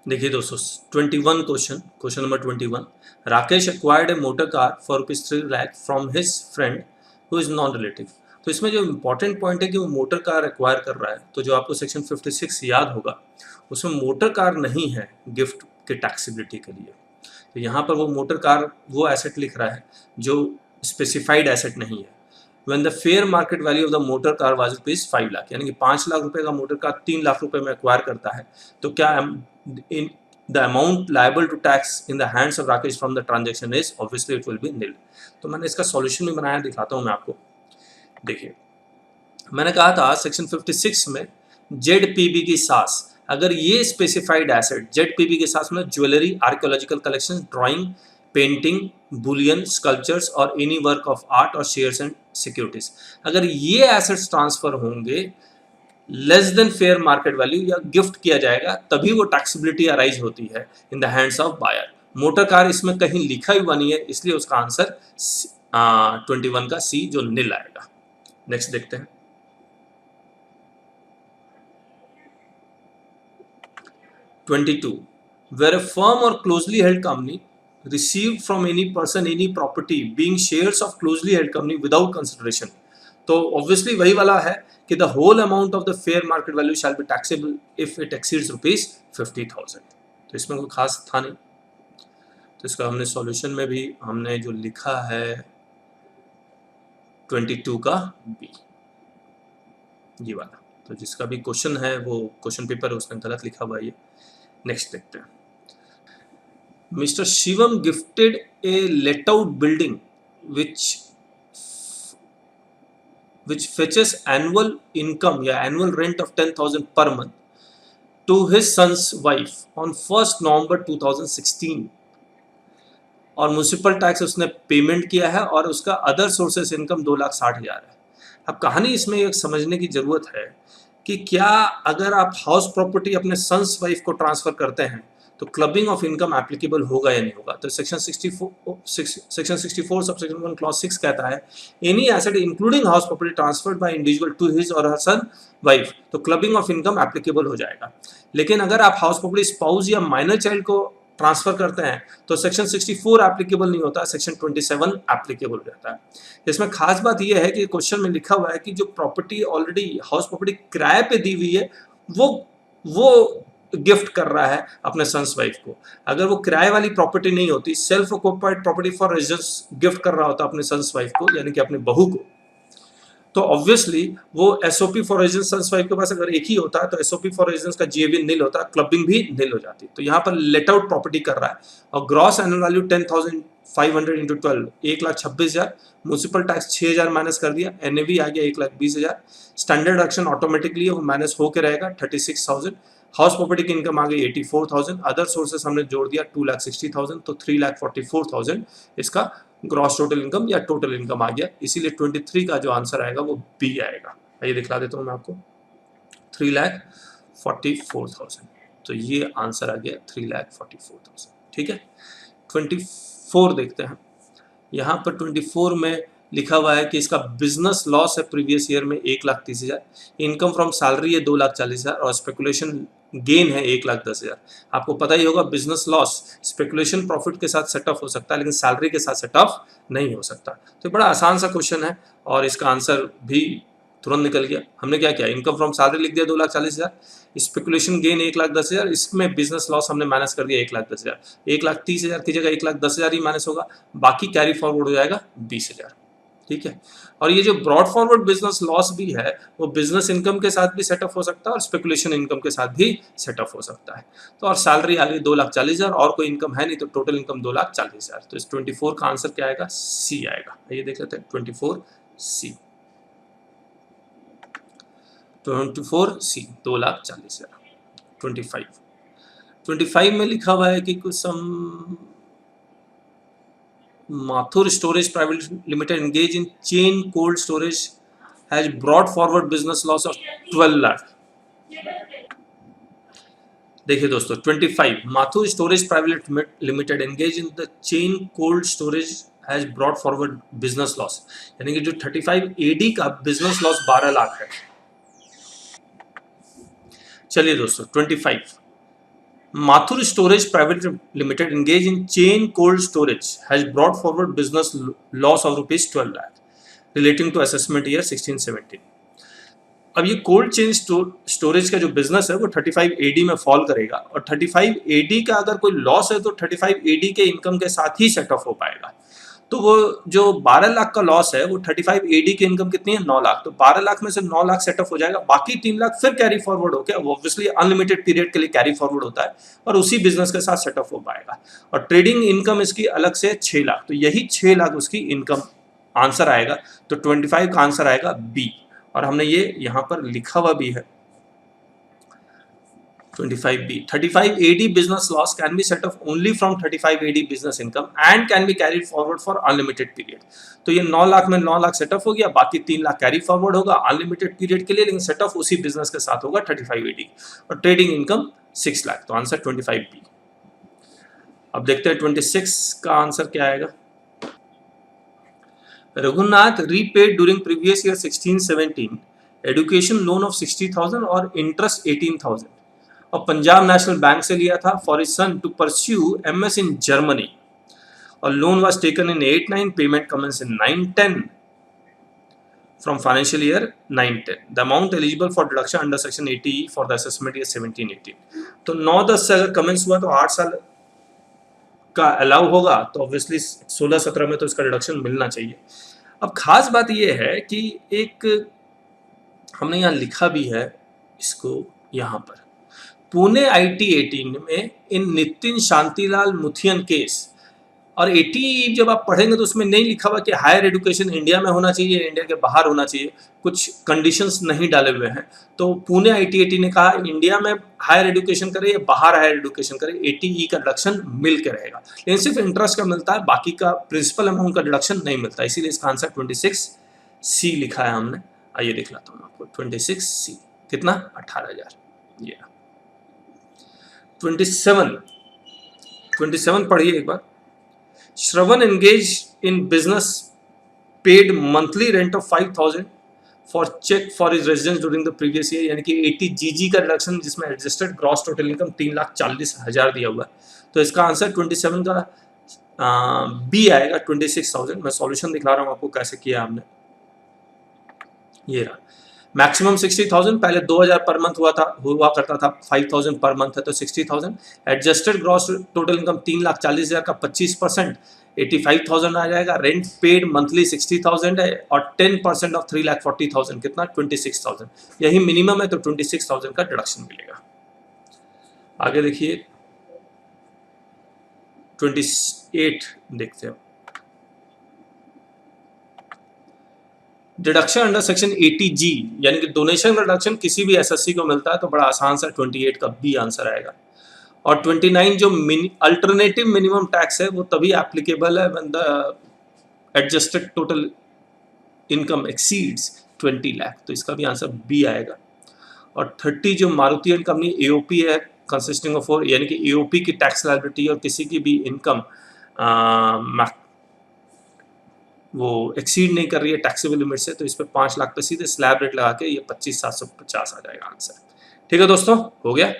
देखिए दोस्तों 21 question number 21। Rakesh acquired A motor car for ₹3 lakh from his friend who is non relative. तो इसमें जो इम्पोर्टेंट पॉइंट है कि वो मोटर कार एक्वायर कर रहा है, तो जो आपको सेक्शन 56 याद होगा उसमें मोटर कार नहीं है गिफ्ट के टैक्सेबिलिटी के लिए। तो यहाँ पर वो मोटर कार वो एसेट लिख रहा है जो स्पेसिफाइड एसेट नहीं है। When the fair market value of the motor car was ₹5 lakh, यानी कि 5 लाख रुपए का मोटर कार 3 लाख रुपए में एक्वायर करता है, तो क्या in the amount liable to tax in the hands of Rakesh from the transaction is obviously it will be nil. तो मैंने इसका सॉल्यूशन भी बनाया, दिखाता हूँ मैं आपको। देखिए मैंने कहा था सेक्शन 56 में ZPB की सास, अगर ये स्पेसिफाइड एसेट ZPB के साथ में jewellery, archaeological collection, drawing, painting, bullion, sculptures और एनी वर्क ऑफ आर्ट और शेयर्स एंड सिक्योरिटीज, अगर ये एसेट्स ट्रांसफर होंगे less than fair market value या गिफ्ट किया जाएगा, तभी वो टैक्सेबिलिटी अराइज होती है in the hands of buyer. Motor car इसमें कहीं लिखा ही नहीं है, इसलिए उसका आंसर 21 का सी जो निल आएगा। नेक्स्ट देखते हैं 22। Where a firm or closely held company received from any person any property being shares of closely held company without consideration, तो ऑब्वियसली वही वाला है कि the whole amount of the fair market value shall be taxable if it exceeds ₹50,000। तो इसमें कोई खास था नहीं, तो इसका हमने सॉल्यूशन में भी हमने जो लिखा है 22 का बी, ये वाला। तो जिसका भी क्वेश्चन है वो क्वेश्चन पेपर उसने गलत लिखा हुआ है। नेक्स्ट देखते हैं। Mr. Shivam gifted a let out building which fetches annual income या annual rent of 10,000 per month to his son's wife on 1st November 2016, और म्यूनिसिपल टैक्स उसने पेमेंट किया है और उसका अदर सोर्सेस इनकम 2,60,000 है। अब कहानी इसमें एक समझने की जरूरत है कि क्या अगर आप हाउस प्रॉपर्टी अपने सन्स वाइफ को ट्रांसफर करते हैं तो क्लबिंग ऑफ इनकम एप्लीकेबल होगा या नहीं होगा। तो सेक्शन 64 सबसेक्शन 1 क्लॉज 6 कहता है any asset including house property transferred by individual to his or her son wife, तो क्लबिंग ऑफ इनकम एप्लीकेबल हो जाएगा। लेकिन अगर आप हाउस प्रॉपर्टी स्पाउस या माइनर चाइल्ड को ट्रांसफर करते हैं तो सेक्शन 64 एप्लीकेबल नहीं होता, सेक्शन 27 एप्लीकेबल रहता है। इसमें खास बात यह है कि क्वेश्चन में लिखा हुआ है कि जो प्रॉपर्टी ऑलरेडी हाउस प्रॉपर्टी किराए पे दी हुई है वो गिफ्ट कर रहा है अपने सन्स वाइफ को। अगर वो किराए वाली प्रॉपर्टी नहीं होती, self occupied property for residence gift कर रहा होता अपने सन्स वाइफ को, यानी कि अपने बहू को, तो ऑब्वियसली वो SOP for residence sons wife के पास अगर एक ही होता है तो एसओपी फॉर रेजिडेंस का जीएबी निल होता, क्लबिंग भी निल हो जाती। तो यहाँ पर लेट आउट प्रॉपर्टी कर रहा है और gross annual value 10,500 into 12 1,26,000, municipal tax 6,000 minus कर दिया, एनएवी आ गया 1,20,000, स्टैंडर्ड डिडक्शन ऑटोमेटिकली वो माइनस होकर रहेगा 36,000, हाउस प्रॉपर्टी की इनकम आ गई 84,000, अदर सोर्सेस हमने जोड़ दिया 2,60,000, तो 3,44,000 इसका ग्रॉस टोटल इनकम या टोटल इनकम आ गया। इसीलिए 23 का जो आंसर आएगा वो बी आएगा। आइए दिखला देता हूँ मैं आपको 3,44,000, तो ये आंसर आ गया 3,44,000। ठीक है 24 देखते हैं। यहाँ पर 24 में लिखा हुआ है कि इसका बिजनेस लॉस है प्रीवियस ईयर में 1,30,000, इनकम फ्रॉम सैलरी है 2,40,000 और स्पेकुलेशन गेन है 1,10,000। आपको पता ही होगा बिजनेस लॉस स्पेकुलेशन प्रॉफिट के साथ सेटअप हो सकता है लेकिन सैलरी के साथ सेटअप नहीं हो सकता। तो बड़ा आसान सा क्वेश्चन है और इसका आंसर भी तुरंत निकल गया। हमने क्या किया, इनकम फ्रॉम सैलरी लिख दिया 2,40,000, स्पेकुलेशन गेन 1,10,000, इसमें बिजनेस लॉस हमने माइनस कर दिया 1,10,000, 1,30,000 की जगह 1,10,000 ही माइनस होगा, बाकी कैरी फॉरवर्ड हो जाएगा 20,000। ठीक है, और ये जो ब्रॉड फॉरवर्ड बिजनेस लॉस भी है वो बिजनेस इनकम के साथ भी सेटअप हो सकता है और स्पेकुलेशन इनकम के साथ भी सेटअप हो सकता है। तो और सैलरी आ गई 2,40,000 और कोई इनकम है नहीं, तो टोटल इनकम 2,40,000। तो इस 24 का आंसर क्या आएगा, सी आएगा। ये देख लेते हैं 24 सी, 24 सी 2,40,000। 25 में लिखा हुआ है कि कुछ सम Mathur Storage Private Limited engaged in chain cold storage has brought forward business loss of 12 lakh. देखिए दोस्तों 25 Mathur Storage Private Limited engaged in the chain cold storage has brought forward business loss, यानी कि जो 35 AD का business loss 12 lakh है। चलिए दोस्तों 25 Mathur Storage Private Limited engaged in chain cold storage has brought forward business loss of rupees 12 lakh relating to assessment year 16-17. अब ये cold chain storage का जो बिजनेस है वो 35 AD में फॉल करेगा और 35 AD का अगर कोई लॉस है तो 35 AD के इनकम के साथ ही सेट ऑफ हो पाएगा। तो वो जो 12 लाख का लॉस है वो 35 AD की इनकम कितनी है 9 लाख, तो 12 लाख में से 9 लाख सेट ऑफ हो जाएगा, बाकी 3 लाख फिर कैरी फॉरवर्ड हो गया, वो ऑब्वियसली अनलिमिटेड पीरियड के लिए कैरी फॉरवर्ड होता है और उसी बिजनेस के साथ सेट ऑफ हो पाएगा। और ट्रेडिंग इनकम इसकी अलग से 6 लाख, तो यही 6 लाख उसकी इनकम आंसर आएगा। तो 25 का आंसर आएगा बी, और हमने ये यहां पर लिखा हुआ भी है 25B. 35 AD business loss can be set off only from 35 AD business income and can be carried forward for unlimited period. तो ये 9 लाख में 9 लाख सेट ऑफ हो गया, बाकी 3 लाख कैरी फॉरवर्ड होगा अनलिमिटेड पीरियड के लिए, लेकिन सेट ऑफ उसी बिजनेस के साथ होगा 35 AD और ट्रेडिंग इनकम 6 लाख, तो आंसर 25B। अब देखते हैं 26 का आंसर क्या आएगा। Raghunath repaid during previous year 16-17 education loan of 60,000 और इंटरेस्ट 18,000 और पंजाब नेशनल बैंक से लिया था for his son to pursue MS in Germany, और loan was taken in 8-9, payment commence in 9-10 from financial year 9-10। The amount eligible for deduction under section 80 for the assessment year 17-18। तो 9-10 से अगर commence हुआ तो 8 साल का अलाउ होगा, तो ऑब्वियसली 16-17 में तो इसका डिडक्शन मिलना चाहिए। अब खास बात यह है कि एक हमने यहाँ लिखा भी है इसको यहाँ पर, पुणे IT 18 में इन नितिन शांतिलाल मुथियन केस, और 80 जब आप पढ़ेंगे तो उसमें नहीं लिखा हुआ कि हायर एजुकेशन इंडिया में होना चाहिए, इंडिया के बाहर होना चाहिए, कुछ कंडीशंस नहीं डाले हुए हैं। तो पुणे IT 18 ने कहा इंडिया में हायर एजुकेशन करे या बाहर हायर एजुकेशन करे, 80E का डिडक्शन मिल के रहेगा, लेकिन सिर्फ इंटरेस्ट का मिलता है, बाकी का प्रिंसिपल अमाउंट का डिडक्शन नहीं मिलता, इसीलिए इसका आंसर 26C लिखा है हमने। आइए दिख लाता हूँ आपको 26C कितना 18,000। ये 27 पढ़िए एक बार। Shravan engage in business paid monthly rent of 5,000 for check for his residence during the previous year, यानी कि 80GG का रिडक्शन जिसमें एडजस्टेड ग्रॉस टोटल इनकम 3,40,000 दिया हुआ है, तो इसका आंसर 27 का बी आएगा 26,000। मैं सॉल्यूशन दिखा रहा हूँ आपको कैसे किया हमने। ये रहा मैक्सिमम 60,000, पहले 2,000 पर मंथ हुआ करता था, 5,000 पर मंथ है तो 60,000। एडजस्टेड ग्रॉस टोटल इनकम 3,40,000 का 25% 85,000 आ जाएगा। रेंट पेड मंथली 60,000 है और 10% ऑफ 3,40,000 कितना 26,000, यही मिनिमम है, तो 26,000 का डिडक्शन मिलेगा। आगे देखिए 28 देखते हैं। डिडक्शन अंडर सेक्शन 80G यानी कि डोनेशन का डिडक्शन किसी भी SSC को मिलता है, तो बड़ा आसान सा 28 का बी आंसर आएगा। और 29 जो अल्टरनेटिव मिनिमम टैक्स है वो तभी एप्लीकेबल है when the adjusted total income exceeds 20 lakh, तो इसका भी आंसर बी आएगा। और 30 जो मारुति एंड कंपनी AOP है कंसिस्टिंग ऑफ 4, यानी कि AOP की टैक्स लायबिलिटी और किसी की भी इनकम वो एक्सीड नहीं कर रही है टैक्सेबल लिमिट से, तो इस पे 5 लाख पे सीधे स्लैब रेट लगा के ये 25,750 आ जाएगा आंसर। ठीक है दोस्तों, हो गया।